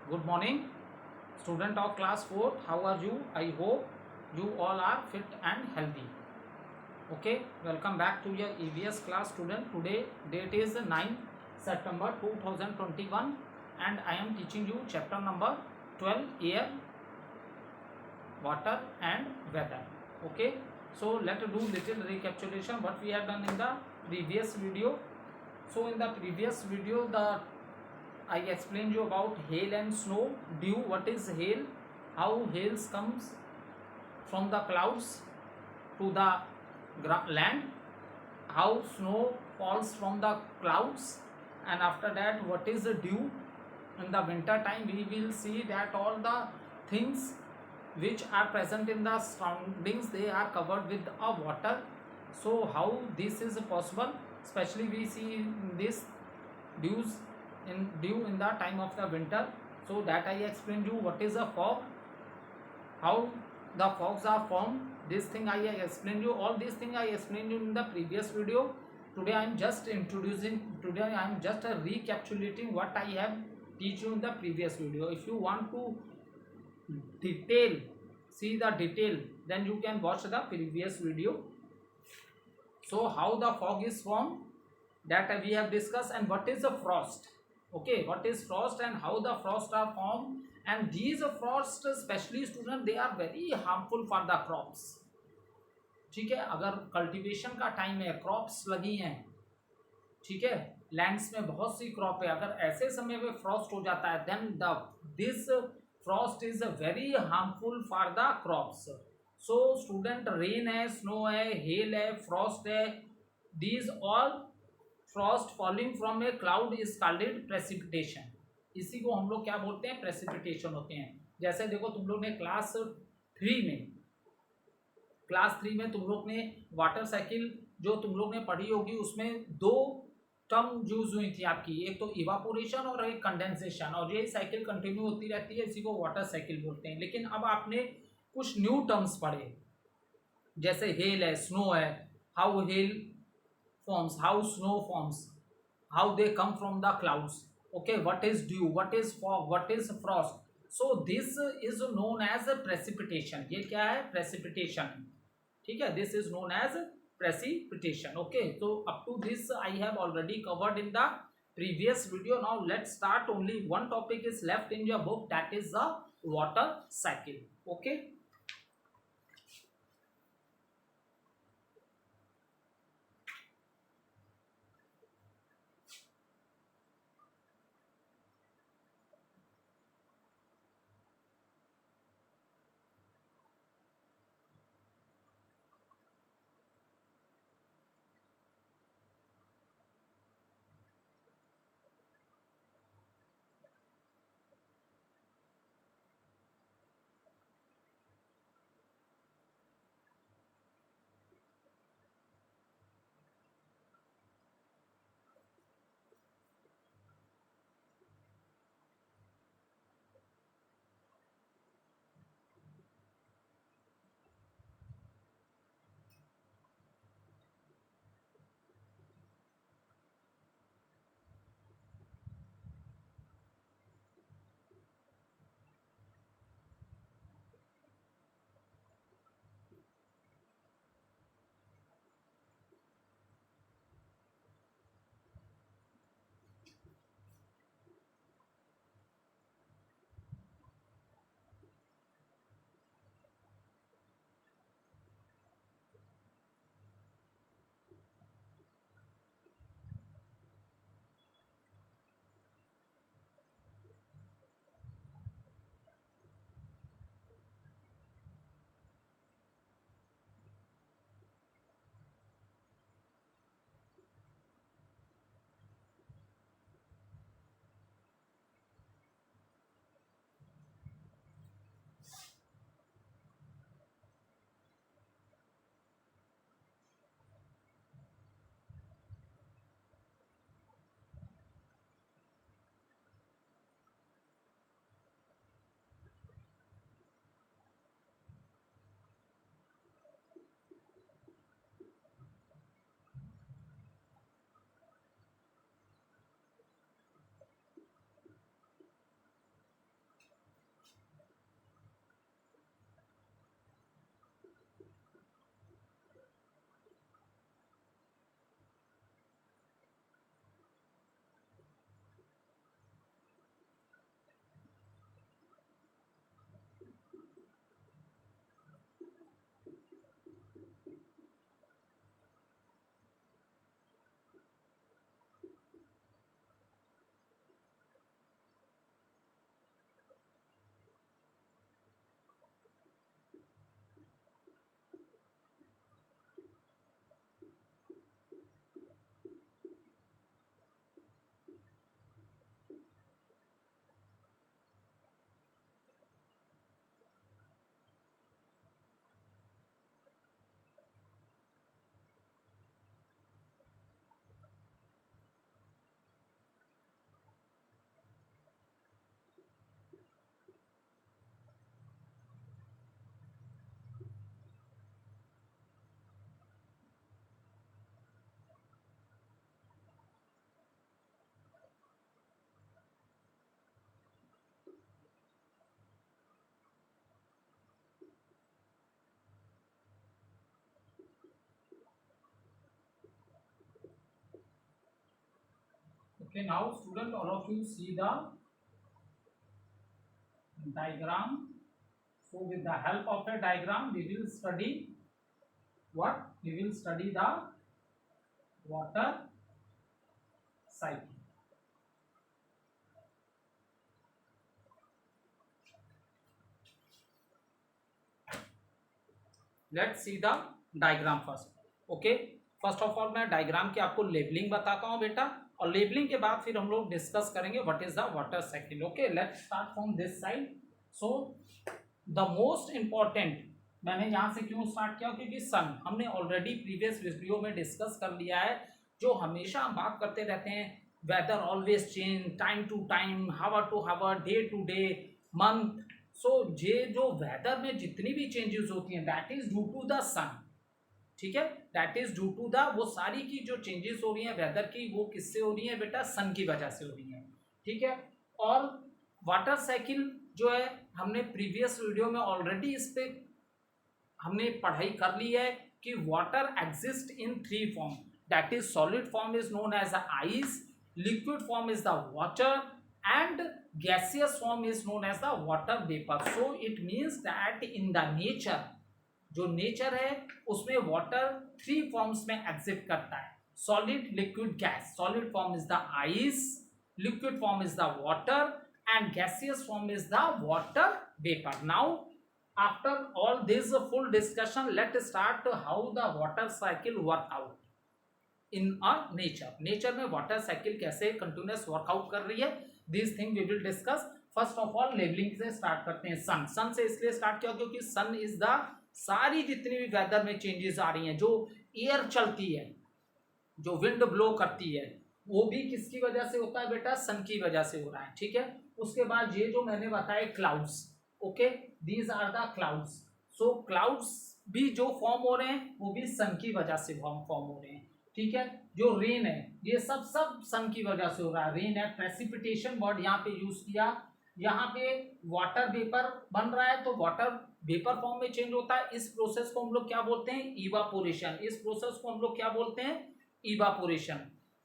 Good morning, student of class 4. How are you? I hope you all are fit and healthy. Okay, welcome back to your EVS class, student. Today date is 9 September 2021 and I am teaching you chapter number 12, air, water and weather. Okay, so let's do little recapitulation what we have done in the previous video. So in the previous video, I explained you about hail and snow, dew. What is hail? How hail comes from the clouds to the land. How snow falls from the clouds, and after that, what is the dew? In the winter time, we will see that all the things which are present in the surroundings, they are covered with a water. So how this is possible? Especially we see this dews dew in the time of the winter. So that I explained you what is a fog, how the fogs are formed. This thing I explained you. All these things I explained you in the previous video. Today I am just recapitulating what I have teach you in the previous video. If you want to see the detail, then you can watch the previous video. So how the fog is formed, that we have discussed, and what is the frost. Okay, what is frost and how the frost are formed, and these frost, especially student, they are very harmful for the crops. ठीक है, अगर cultivation का time है, crops लगी हैं, ठीक है, lands में बहुत सी क्रॉप है, अगर ऐसे समय में फ्रॉस्ट हो जाता है, then this frost is very harmful for the crops. So student, rain है, स्नो है, हेल है, फ्रॉस्ट है, these all frost falling from a cloud is called it precipitation. इसी को हम लोग क्या बोलते हैं? प्रेसिपिटेशन होते हैं. जैसे देखो, तुम लोग ने क्लास थ्री में तुम लोग ने वाटर साइकिल जो तुम लोग ने पढ़ी होगी, उसमें दो टर्म यूज हुई थी आपकी, एक तो इवापोरेशन और एक कंडेंसेशन, और ये साइकिल कंटिन्यू होती रहती है, इसी को वाटर साइकिल बोलते हैं. लेकिन अब आपने कुछ न्यू टर्म्स पढ़े, जैसे हेल है, स्नो है, how hello forms, how snow forms, how they come from the clouds. Okay, what is dew, what is fog, what is frost. So this is known as precipitation. ये क्या है? Precipitation. ठीक है, this is known as precipitation. Okay, so up to this I have already covered in the previous video. Now let's start. Only one topic is left in your book, that is the water cycle. Okay. Okay, now student, all of you see the diagram. So with the help of a diagram, we will study what? We will study the water cycle. Let's see the diagram first. Okay, first of all मैं diagram की आपको labelling बताता हूँ बेटा, और labelling के बाद फिर हम लोग डिस्कस करेंगे what is the water cycle. Okay, let's start from this side. So the most important, मैंने यहाँ से क्यों स्टार्ट किया, क्योंकि सन हमने ऑलरेडी प्रीवियस वीडियो में डिस्कस कर लिया है. जो हमेशा हम बात करते रहते हैं, weather always change, time to time, hour to hour, day to day, month. So ये जो वेदर में जितनी भी चेंजेस होती हैं, that is due to the sun. ठीक है, that is due to the, वो सारी की जो चेंजेस हो रही हैं वेदर की, वो किससे हो रही है बेटा? सन की वजह से हो रही है. ठीक है, और वाटर साइकिल जो है हमने प्रीवियस वीडियो में ऑलरेडी इस पे हमने पढ़ाई कर ली है कि water exist in three form, that is solid form is known as the ice, liquid form is the water, and gaseous form is known as the water vapor. So it means that in the nature, जो nature है उसमें water three forms में exist करता है, solid, liquid, gas. Solid form is the ice, liquid form is the water, and gaseous form is the water vapour. Now after all this full discussion, let start how the water cycle work out in a nature. Nature में water cycle कैसे continuous work out कर रही है, this thing we will discuss. First of all labelling से start करते हैं. सन, सन से इसलिए स्टार्ट किया क्योंकि सन इज द, सारी जितनी भी वेदर में चेंजेस आ रही हैं, जो एयर चलती है, जो विंड ब्लो करती है, वो भी किसकी वजह से होता है बेटा? सन की वजह से हो रहा है. ठीक है, उसके बाद ये जो मैंने बताया clouds, okay, these are the clouds. So clouds भी जो फॉर्म हो रहे हैं वो भी सन की वजह से फॉर्म हो रहे हैं. ठीक है, जो रेन है ये सब सन की वजह से हो रहा है. रेन है, प्रेसिपिटेशन वर्ड यहाँ पे यूज किया. यहाँ पे वाटर वेपर बन रहा है, तो वाटर वेपर फॉर्म में चेंज होता है. इस प्रोसेस को हम लोग क्या बोलते हैं? इवापोरेशन. इस प्रोसेस को हम लोग क्या बोलते हैं? इवापोरेशन.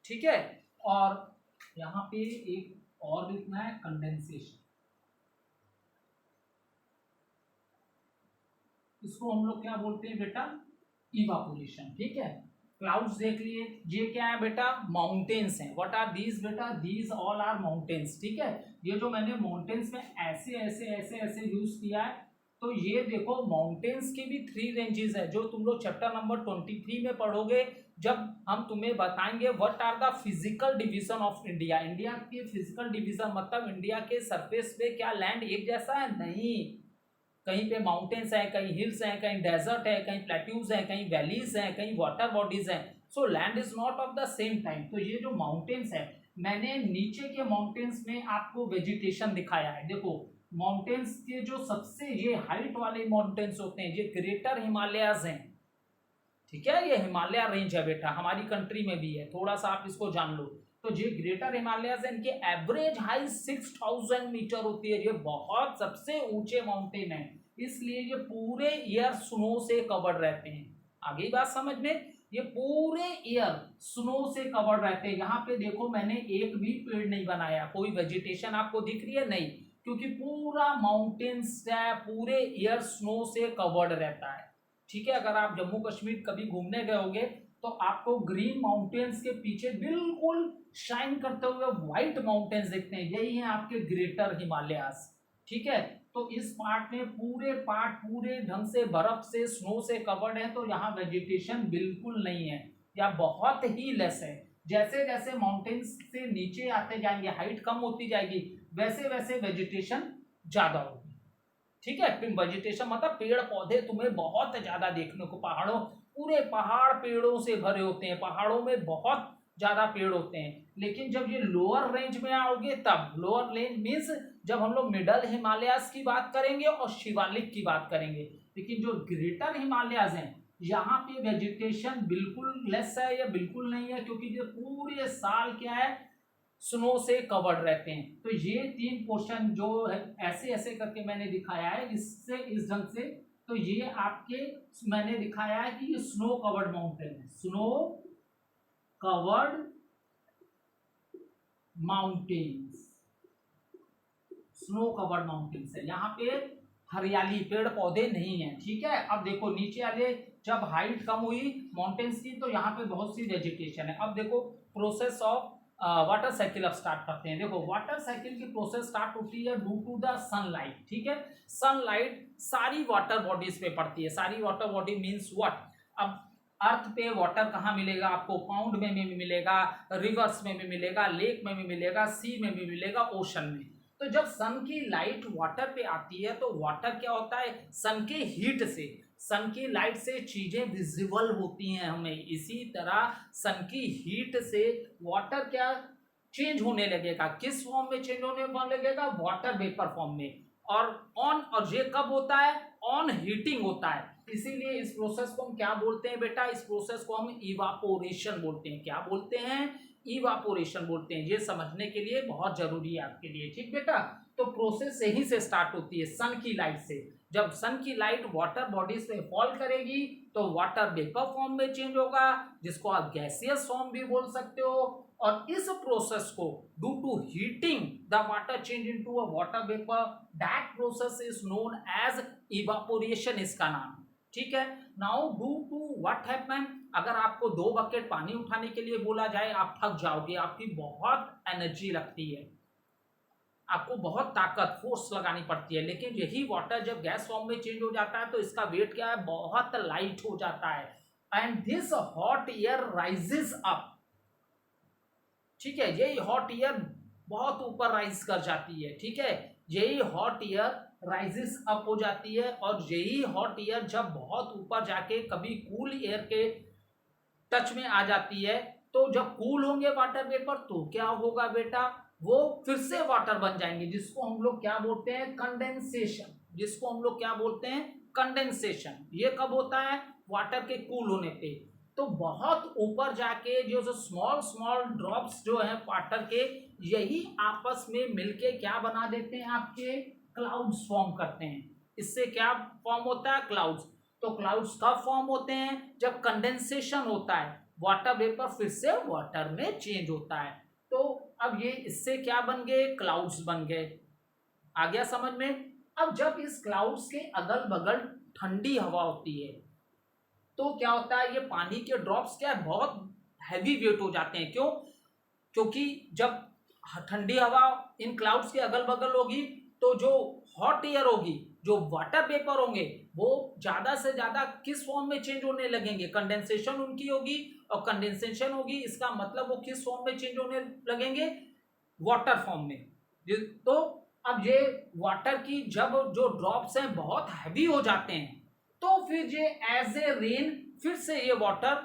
ठीक है, और यहाँ पे एक और लिखना है, कंडेंसेशन. इसको हम लोग क्या बोलते हैं बेटा? इवापोरेशन. ठीक है, क्लाउड्स देख लिए. ये क्या है बेटा? माउंटेन्स हैं. व्हाट आर दीज बेटा? These all are mountains. ठीक है, ये जो मैंने माउंटेन्स में ऐसे ऐसे ऐसे ऐसे यूज किया है, तो ये देखो माउंटेन्स की भी थ्री रेंजेस है, जो तुम लोग चैप्टर नंबर 23 में पढ़ोगे, जब हम तुम्हें बताएंगे what are the physical division of India. India की फिजिकल डिवीजन मतलब इंडिया के सरफेस पे क्या लैंड एक जैसा है? नहीं, कहीं पे माउंटेन्स हैं, कहीं हिल्स हैं, कहीं डेजर्ट है, कहीं प्लेट्यूज हैं, कहीं वैलीज हैं, कहीं वाटर बॉडीज हैं. So land is not of the same time. तो ये जो माउंटेन्स है, मैंने नीचे के माउंटेन्स में आपको वेजिटेशन दिखाया है. देखो माउंटेन्स के जो सबसे ये हाइट वाले माउंटेन्स होते हैं, ये ग्रेटर हिमालयाज हैं. ठीक है, ये हिमालय रेंज है बेटा, हमारी कंट्री में भी है, थोड़ा सा आप इसको जान लो. तो ये ग्रेटर हिमालयाज इनके एवरेज हाइट 6000 मीटर होती है. ये बहुत सबसे ऊंचे माउंटेन है, इसलिए ये पूरे ईयर स्नो से कवर्ड रहते हैं. आगे बात समझ में, ये पूरे ईयर स्नो से कवर्ड रहते हैं. यहाँ पे देखो मैंने एक भी पेड़ नहीं बनाया, कोई वेजिटेशन आपको दिख रही है? नहीं, क्योंकि पूरा माउंटेन्स है, पूरे ईयर स्नो से कवर्ड रहता है. ठीक है, अगर आप जम्मू कश्मीर कभी घूमने गए होगे तो आपको ग्रीन माउंटेन्स के पीछे बिल्कुल शाइन करते हुए व्हाइट माउंटेन्स दिखते हैं, यही है आपके ग्रेटर हिमालयास. ठीक है, तो इस पार्ट में पूरे ढंग से बर्फ से, स्नो से कवर्ड है, तो यहाँ वेजिटेशन बिल्कुल नहीं है या बहुत ही लेस है. जैसे जैसे माउंटेन्स से नीचे आते जाएंगे, हाइट कम होती जाएगी, वैसे वैसे वेजिटेशन ज्यादा होगी. ठीक है, वेजिटेशन मतलब पेड़ पौधे तुम्हें बहुत ज्यादा देखने को, पहाड़ों, पूरे पहाड़ पेड़ों से भरे होते हैं, पहाड़ों में बहुत ज्यादा पेड़ होते हैं. लेकिन जब ये लोअर रेंज में आओगे तब, लोअर रेंज मीन्स जब हम लोग मिडल हिमालयास की बात करेंगे और शिवालिक की बात करेंगे. लेकिन जो ग्रेटर हिमालयास हैं, यहाँ पे वेजिटेशन बिल्कुल लेस है या बिल्कुल नहीं है, क्योंकि ये पूरे साल क्या है, स्नो से कवर्ड रहते हैं. तो ये तीन पोर्शन जो है ऐसे ऐसे करके मैंने दिखाया है, इससे इस ढंग से, तो ये आपके मैंने दिखाया है कि ये स्नो कवर्ड माउंटेन है, snow covered mountains, snow covered mountains है, यहाँ पे हरियाली पेड़ पौधे नहीं है। ठीक है, अब देखो नीचे आगे जब हाइट कम हुई माउंटेन्स की तो यहाँ पे बहुत सी वेजिटेशन है। अब देखो प्रोसेस ऑफ वाटर साइकिल अब स्टार्ट करते हैं। देखो वाटर साइकिल की प्रोसेस स्टार्ट होती है ड्यू टू द सनलाइट। ठीक है, सनलाइट सारी वाटर बॉडीज पे पड़ती है। सारी वाटर बॉडी मीन्स व्हाट, अब अर्थ पे वाटर कहाँ मिलेगा आपको, पाउंड में भी मिलेगा, रिवर्स में भी मिलेगा, लेक में भी मिलेगा, सी में भी मिलेगा, ओशन में। तो जब सन की लाइट वाटर पे आती है तो वाटर क्या होता है, सन के हीट से, सन की लाइट से चीजें विजिबल होती हैं हमें। इसी तरह सन की हीट से वाटर क्या चेंज होने लगेगा, किस फॉर्म में चेंज होने लगेगा, वाटर वेपर फॉर्म में। और ऑन, और ये कब होता है, ऑन हीटिंग होता है। इसीलिए इस प्रोसेस को हम क्या बोलते हैं बेटा, इस प्रोसेस को हम इवापोरेशन बोलते हैं। क्या बोलते हैं, इवापोरेशन बोलते हैं। ये समझने के लिए बहुत जरूरी है आपके लिए। ठीक बेटा, तो प्रोसेस यहीं से स्टार्ट होती है, सन की लाइट से। जब सन की लाइट वाटर बॉडीज पे फॉल करेगी तो वाटर वेपर फॉर्म में चेंज होगा, जिसको आप गैसियस फॉर्म भी बोल सकते हो। और इस प्रोसेस को due to heating the water change into a water vapour, that process is known as evaporation, इसका नाम। ठीक है, now due to what happen, अगर आपको 2 बकेट पानी उठाने के लिए बोला जाए आप थक जाओगे, आपकी बहुत एनर्जी लगती है, आपको बहुत ताकत फोर्स लगानी पड़ती है। लेकिन यही वाटर जब गैस फॉर्म में चेंज हो जाता है तो इसका वेट क्या है, बहुत लाइट हो जाता है। And this hot air rises up. ठीक है, यही हॉट एयर बहुत ऊपर राइज कर जाती है। ठीक है, यही हॉट एयर राइजेस अप हो जाती है। और यही हॉट एयर जब बहुत ऊपर जाके कभी कूल एयर के टच में आ जाती है, तो जब कूल होंगे वाटर वेपर तो क्या होगा बेटा, वो फिर से वाटर बन जाएंगे, जिसको हम लोग क्या बोलते हैं, कंडेंसेशन। जिसको हम लोग क्या बोलते हैं, कंडेंसेशन। ये कब होता है, वाटर के कूल होने पे। तो बहुत ऊपर जाके जो स्मॉल स्मॉल ड्रॉप्स जो है वाटर के, यही आपस में मिलके क्या बना देते हैं, आपके क्लाउड्स फॉर्म करते हैं। इससे क्या फॉर्म होता है, क्लाउड्स। तो क्लाउड्स कब फॉर्म होते हैं, जब कंडेंसेशन होता है, वाटर वेपर फिर से वाटर में चेंज होता है। तो अब ये इससे क्या बन गए, क्लाउड्स बन गए। आ गया समझ में। अब जब इस क्लाउड्स के अगल बगल ठंडी हवा होती है तो क्या होता है, ये पानी के ड्रॉप्स क्या है, बहुत हैवी वेट हो जाते हैं। क्यों, क्योंकि जब ठंडी हवा इन क्लाउड्स के अगल बगल होगी तो जो हॉट एयर होगी, जो वाटर वेपर होंगे, वो ज्यादा से ज्यादा किस फॉर्म में चेंज होने लगेंगे, कंडेंसेशन उनकी होगी। और कंडेंसेशन होगी इसका मतलब वो किस फॉर्म में चेंज होने लगेंगे, वाटर फॉर्म में। तो अब ये वाटर की जब जो ड्रॉप्स हैं बहुत हैवी हो जाते हैं तो फिर ये एज ए रेन फिर से ये वाटर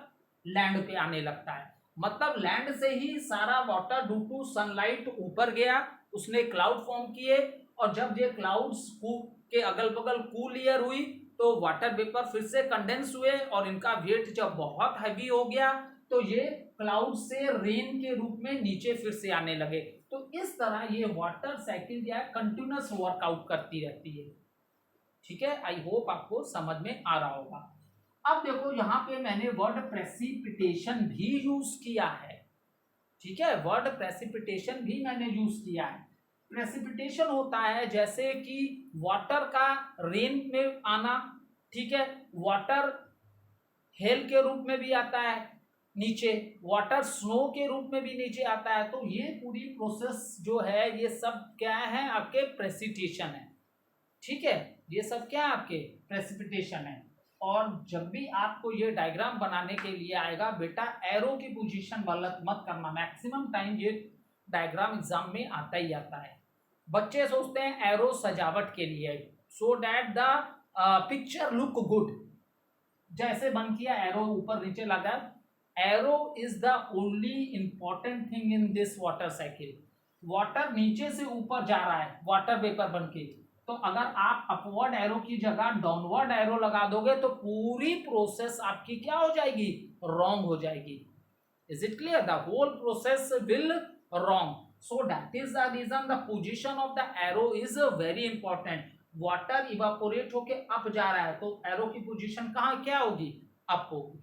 लैंड पे आने लगता है। मतलब लैंड से ही सारा वाटर ड्यू टू सनलाइट ऊपर गया, उसने क्लाउड फॉर्म किए। और जब ये क्लाउड्स के अगल बगल कूल एयर हुई तो वाटर वेपर फिर से कंडेंस हुए और इनका वेट जब बहुत हैवी हो गया तो ये क्लाउड से रेन के रूप में नीचे फिर से आने लगे। तो इस तरह ये वाटर साइकिल जो है कंटिन्यूअस वर्कआउट करती रहती है। ठीक है, आई होप आपको समझ में आ रहा होगा। अब देखो यहाँ पे मैंने वर्ड प्रेसिपिटेशन भी यूज किया है। ठीक है, वर्ड प्रेसिपिटेशन भी मैंने यूज किया है। प्रेसिपिटेशन होता है जैसे कि वाटर का रेन में आना। ठीक है, वाटर हेल के रूप में भी आता है नीचे, वाटर स्नो के रूप में भी नीचे आता है। तो ये पूरी प्रोसेस जो है ये सब क्या है, आपके प्रेसिपिटेशन है। ठीक है, ये सब क्या है, आपके प्रेसिपिटेशन है। और जब भी आपको ये डायग्राम बनाने के लिए आएगा बेटा, एरो की पोजीशन गलत मत करना। मैक्सिमम टाइम ये डायग्राम एग्जाम में आता ही आता है। बच्चे सोचते हैं एरो सजावट के लिए, so that the picture look good. जैसे बन किया एरो ऊपर नीचे लगा, arrow is the only important thing in this water cycle. Water नीचे से ऊपर जा रहा है वाटर वेपर बन के, तो अगर आप अपवर्ड एरो की जगह डाउनवर्ड एरो लगा दोगे तो पूरी प्रोसेस आपकी क्या हो जाएगी, रॉन्ग हो जाएगी। Is it clear, the whole process will wrong. So that is the reason the position of the arrow is very important. Water evaporate होके अप जा रहा है तो एरो की पोजीशन कहाँ क्या होगी, अप होगी।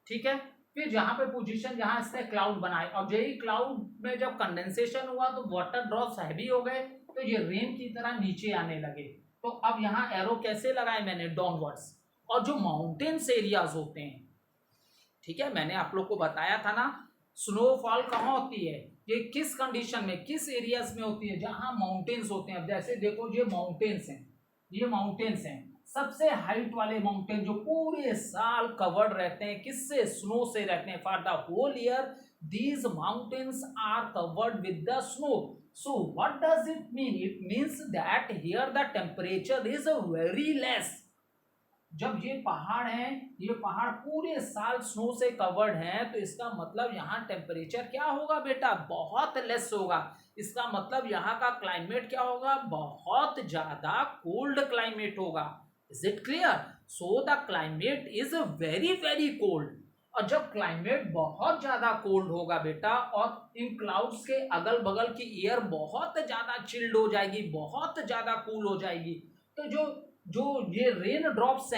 ठीक है, फिर जहां पे पोजीशन जहां इसने क्लाउड बनाए और यही क्लाउड में जब कंडेंसेशन हुआ तो वाटर ड्रॉप्स हैवी हो गए, तो ये रेन की तरह नीचे आने लगे। तो अब यहाँ एरो कैसे लगाए मैंने, डाउनवर्ड्स। और जो माउंटेन्स एरियाज होते हैं, ठीक है, मैंने आप लोग को बताया था ना, स्नोफॉल कहाँ होती है, ये किस कंडीशन में, किस एरियाज में होती है, जहां माउंटेन्स होते हैं। अब जैसे देखो ये माउंटेन्स हैं, ये माउंटेन्स हैं, सबसे हाइट वाले माउंटेन जो पूरे साल कवर्ड रहते हैं, किससे, स्नो से रहते हैं। For the whole year these mountains are covered with the snow. So what does it mean, it means that here the temperature is very less. जब ये पहाड़ हैं, ये पहाड़ पूरे साल स्नो से कवर्ड हैं, तो इसका मतलब यहाँ टेम्परेचर क्या होगा बेटा, बहुत लेस होगा। इसका मतलब यहाँ का क्लाइमेट क्या होगा, बहुत ज्यादा कोल्ड क्लाइमेट होगा। Is it clear? So the climate is very very cold. और जब क्लाइमेट बहुत ज्यादा कोल्ड होगा बेटा, और इन क्लाउड्स के अगल बगल की एयर बहुत ज्यादा चिल्ड हो जाएगी, बहुत ज्यादा कूल हो जाएगी, तो जो जो ये रेन ड्रॉप्स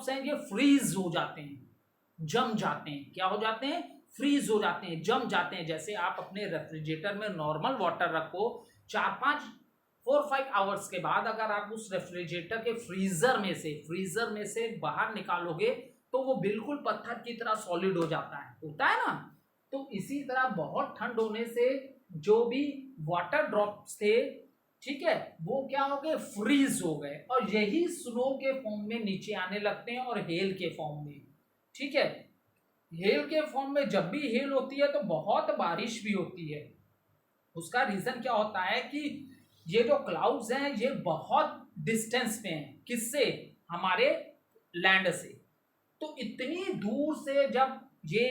हैं, ये फ्रीज हो जाते हैं, जम जाते हैं। क्या हो जाते हैं, फ्रीज हो जाते हैं, जम जाते हैं। जैसे आप अपने रेफ्रिजरेटर में नॉर्मल वाटर रखो, 4-5 आवर्स के बाद अगर आप उस रेफ्रिजरेटर के फ्रीजर में से बाहर निकालोगे, तो वो बिल्कुल पत्थर की तरह सॉलिड हो जाता है, होता है ना। तो इसी तरह बहुत ठंड होने से जो भी वाटर ड्रॉप्स थे, ठीक है, वो क्या हो गए, फ्रीज हो गए, और यही स्नो के फॉर्म में नीचे आने लगते हैं, और हेल के फॉर्म में। ठीक है, हेल के फॉर्म में जब भी हेल होती है तो बहुत बारिश भी होती है। उसका रीजन क्या होता है कि ये जो क्लाउड्स हैं ये बहुत डिस्टेंस पे हैं, किससे, हमारे लैंड से। तो इतनी दूर से जब ये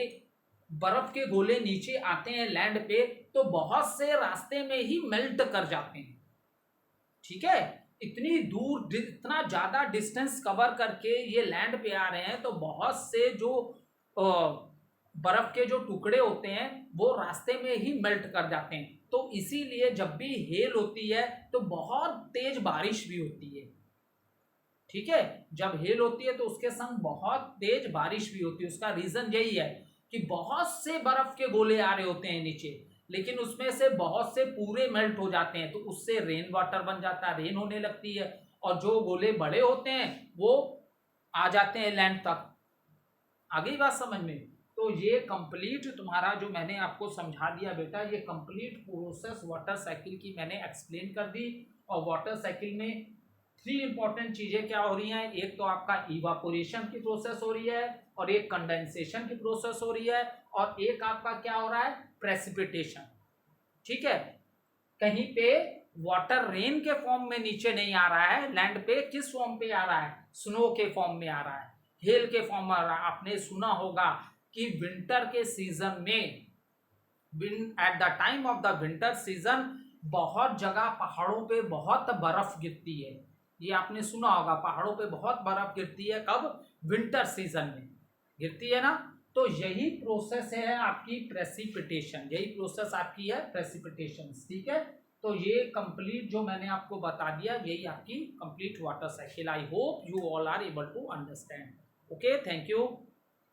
बर्फ के गोले नीचे आते हैं लैंड पे, तो बहुत से रास्ते में ही मेल्ट कर जाते हैं। ठीक है, इतनी दूर, इतना ज्यादा डिस्टेंस कवर करके ये लैंड पे आ रहे हैं, तो बहुत से जो बर्फ के जो टुकड़े होते हैं वो रास्ते में ही मेल्ट कर जाते हैं। तो इसीलिए जब भी हेल होती है तो बहुत तेज बारिश भी होती है। ठीक है, जब हेल होती है तो उसके संग बहुत तेज बारिश भी होती है। उसका रीजन यही है कि बहुत से बर्फ के गोले आ रहे होते हैं नीचे, लेकिन उसमें से बहुत से पूरे मेल्ट हो जाते हैं, तो उससे रेन वाटर बन जाता है, रेन होने लगती है, और जो गोले बड़े होते हैं वो आ जाते हैं लैंड तक। आ गई बात समझ में? तो ये कंप्लीट तुम्हारा जो मैंने आपको समझा दिया बेटा, ये कंप्लीट प्रोसेस वाटर साइकिल की मैंने एक्सप्लेन कर दी। और वाटर साइकिल में 3 इंपॉर्टेंट चीजें क्या हो रही हैं, एक तो आपका इवापोरेशन की प्रोसेस हो रही है, और एक कंडेंसेशन की प्रोसेस हो रही है, और एक आपका क्या हो रहा है, प्रेसिपिटेशन। ठीक है, कहीं पे वाटर रेन के फॉर्म में नीचे नहीं आ रहा है लैंड पे, किस फॉर्म पे आ रहा है, स्नो के फॉर्म में आ रहा है, हेल के फॉर्म में आ रहा है। आपने सुना होगा कि विंटर के सीजन में, at the time of the winter season, बहुत जगह पहाड़ों पे बहुत बर्फ गिरती है। ये आपने सुना होगा, पहाड़ों पे बहुत बर्फ गिरती है, कब, विंटर सीजन में गिरती है ना। तो यही प्रोसेस है आपकी प्रेसिपिटेशन, यही प्रोसेस आपकी है प्रेसिपिटेशन। ठीक है, तो ये कंप्लीट जो मैंने आपको बता दिया, यही आपकी complete water cycle. I hope you all are able to understand. Okay, thank you.